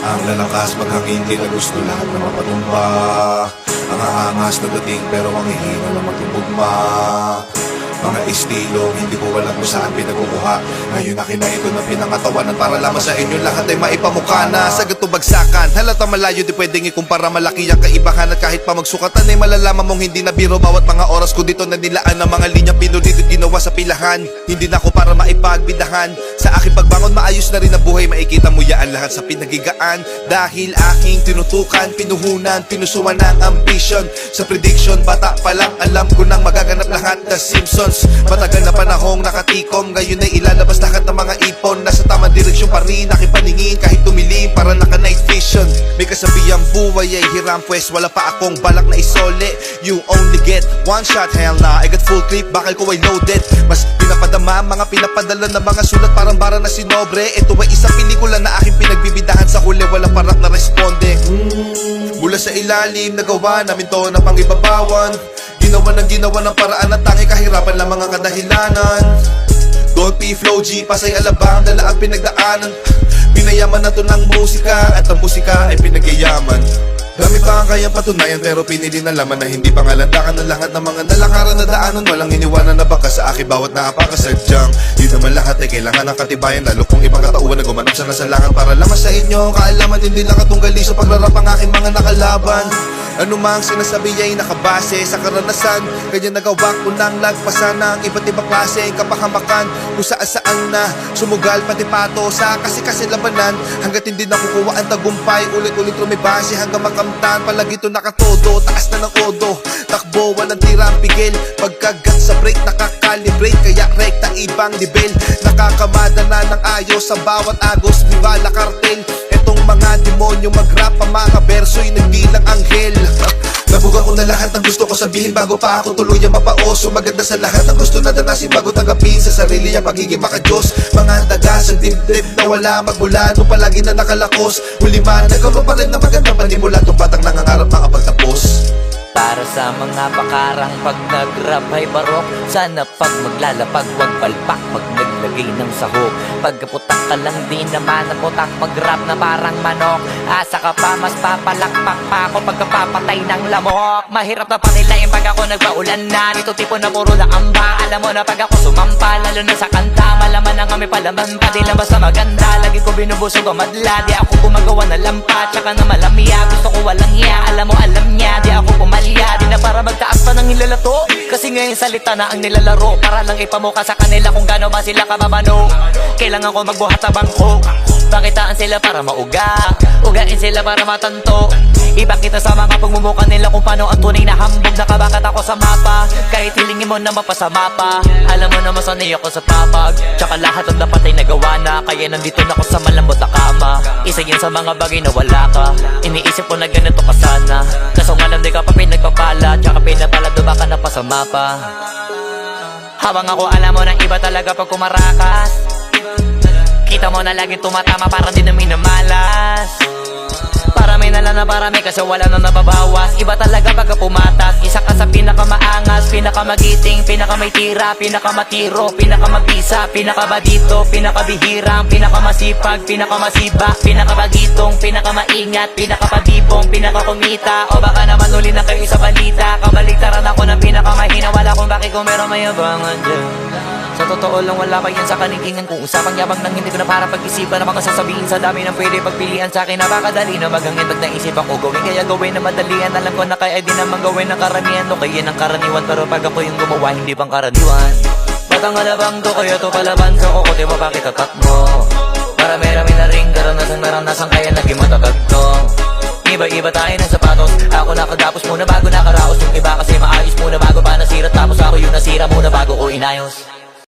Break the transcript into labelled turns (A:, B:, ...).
A: Ang lalakas maghangin, di na gusto lahat na mapatumba. Ang aangas na dating pero ang hihina na matubugma. Mga estilo, hindi ko alam kung saan pinagkukuha. Ngayon akin na ito na pinangatawanan para lamang sa inyo lahat ay maipamukha na. Sagat o bagsakan, halata malayo di pwedeng ikumpara. Malaki ang kaibahan at kahit pa magsukatan ay malalaman mong hindi na biro. Bawat mga oras ko dito na nilaan ng mga linyang pinulit at ginawa sa pilahan. Hindi na ako para maipagbidahan. Sa aking pagbangon maayos na rin ang buhay. Makikita mo yaan lahat sa pinagigaan. Dahil aking tinutukan, pinuhunan, pinusuan ng ambition. Sa prediction, bata pa lang alam ko nang magaganap lahat. The Simpsons, matagal na panahong nakatikom. Ngayon ay ilalabas lahat ng mga ipon. Nasa tamang direksyon pa rin aking paningin. Kahit tumilim para naka night vision. May kasabihang buhay ay hiram, pues wala pa akong balak na isole. You only get one shot, hell na I got full clip, bakal ko ay loaded. Mas pinapadama, mga pinapadala na mga sulat. Parang bara na sinobre. Ito ay isang pelikula na aking pinagbibidahan. Sa huli wala pa rap na responde. Mula sa ilalim, nagawa namin to na pangibabawan. Ginawa ng paraan at tangi kahirapan lang mga kadahilanan. Don't be flow G, pasay alabang, dala ang pinagdaanan. Pinayaman na to ng musika at ang musika ay pinagyayaman. Dami pa ang kayang patunayan pero pinili na laman na hindi pangalandakan ng lahat ng mga nalakaran na daanan. Walang iniwanan na baka sa akin bawat nakapakasadyang. Di naman lahat ay kailangan ng katibayan, lalo kung ibang katauhan na gumanap sa nasalangan para lamang sa inyo kaalaman. Hindi lang katunggali sa pagrarap ang aking mga nakalaban. Ano mang sinasabi ay nakabase sa karanasan. Kaya nagawa ko nang lagpasan ng iba't ibang klase kapahamakan. Kung saan na sumugal pati pato sa kasi labanan. Hanggat hindi nakukuha ang tagumpay, ulit-ulit rumibase hanggang makamtan. Palagi ito nakatodo, taas na ng odo. Takbo, walang tirang pigil. Pagkagat sa break, nakakalibrate. Kaya rekta ibang level. Nakakamada na ng ayos sa bawat agos. Viva la cartel. Etong mga demonyo mag-rap, ang mga berso'y nagbilang anghel. Nabuga ko na lahat ng gusto ko sabihin bago pa ako tuluyang mapaoso. Maganda sa lahat ng gusto na danasin bago tanggapin sa sarili ang pagiging makadiyos. Mga daga sa dibdib na wala magmula nung palagi na nakalakos. Huli man, nagkaroon pa rin na magandang panimula. Itong batang nangangarap makapagtapos.
B: Para sa mga pakarang pag nag-rap ay barok. Sana pag maglalapag wag palpak pag naglagay ng sahok. Pagkaputak ka lang din naman ang putak. Mag-rap na parang manok. Asa ka pa mas papalakpak pa ako pagkapapatay ng lamok. Mahirap na panilayin pag ako nagpaulan na. Dito tipo na puro laamba. Alam mo na pag ako sumampa, lalo na sa kanta. Malaman na nga may palaman pa, di lang basta maganda. Lagi ko binubusog ang madla. Di ako gumagawa na lampa, tsaka na malamya. Gusto ko walang hiya, alam mo alam niya. Di ako pumalya, di na para magtaas pa ng hilalato. Kasi ngayon salita na ang nilalaro. Para lang ipamuka sa kanila kung gano'n ba sila kababano. Kailangan ko magbuhat sa bangko. Pakitaan sila para mauga, ugain sila para matanto. Ipakita sa mga pagmumuka nila kung paano ang tunay na hambog. Nakabakat ako sa mapa, kahit hilingin mo na mapasama pa. Alam mo na masanay ako sa papag, tsaka lahat ang dapat ay nagawa na. Kaya nandito na ako sa malambot na kama. Isa yan sa mga bagay na wala ka. Iniisip ko na ganito ka sana. Kaso nga lang di ka pa pinagpapala, tsaka pinapalado baka napasama pa. Habang ako alam mo ng iba talaga pag kumarakas. Kita mo na laging tumatama para di na minamalas. Parami na lang na parami kasi wala na nababawas. Iba talaga pagka pumatas. Isa ka sa pinakamaangas, pinakamagiting, pinakamay tira, pinakamatiro, pinakamabisa, pinakabadito, pinakabihirang, pinakamasipag, pinakamasiba, pinakabagitong, pinakamaingat, pinakapabibong, pinakakumita. O baka naman uli na kayo sa balita. Kabaligtaran ako ng pinakamahina. Wala kung bakit kung meron mayabangan dyan. Sa totoo lang wala pa yan sa kanikingan. Kung usapang yabang nang hindi ko na para pag-isipan. Ang mga sasabihin sa dami ng pwede pagpilian sa akin. Napakadali na magangin pag naisipan ko gawin. Kaya gawin na madalian. Alam ko na kaya di naman gawin ng karamihan. O kaya ng karaniwan. Pero pag ako yung gumawa hindi pang karaniwan. Batang alabang to kaya to palaban. Sa kukote mo bakit tatat mo. Marami-rami na rin karanasan kaya naging matatag to. Iba-iba tayo ng sapatos. Ako nakagapos muna bago nakaraos. Yung iba kasi maayos muna bago pa nasira. Tapos ako yung nasira muna bago ko inayos.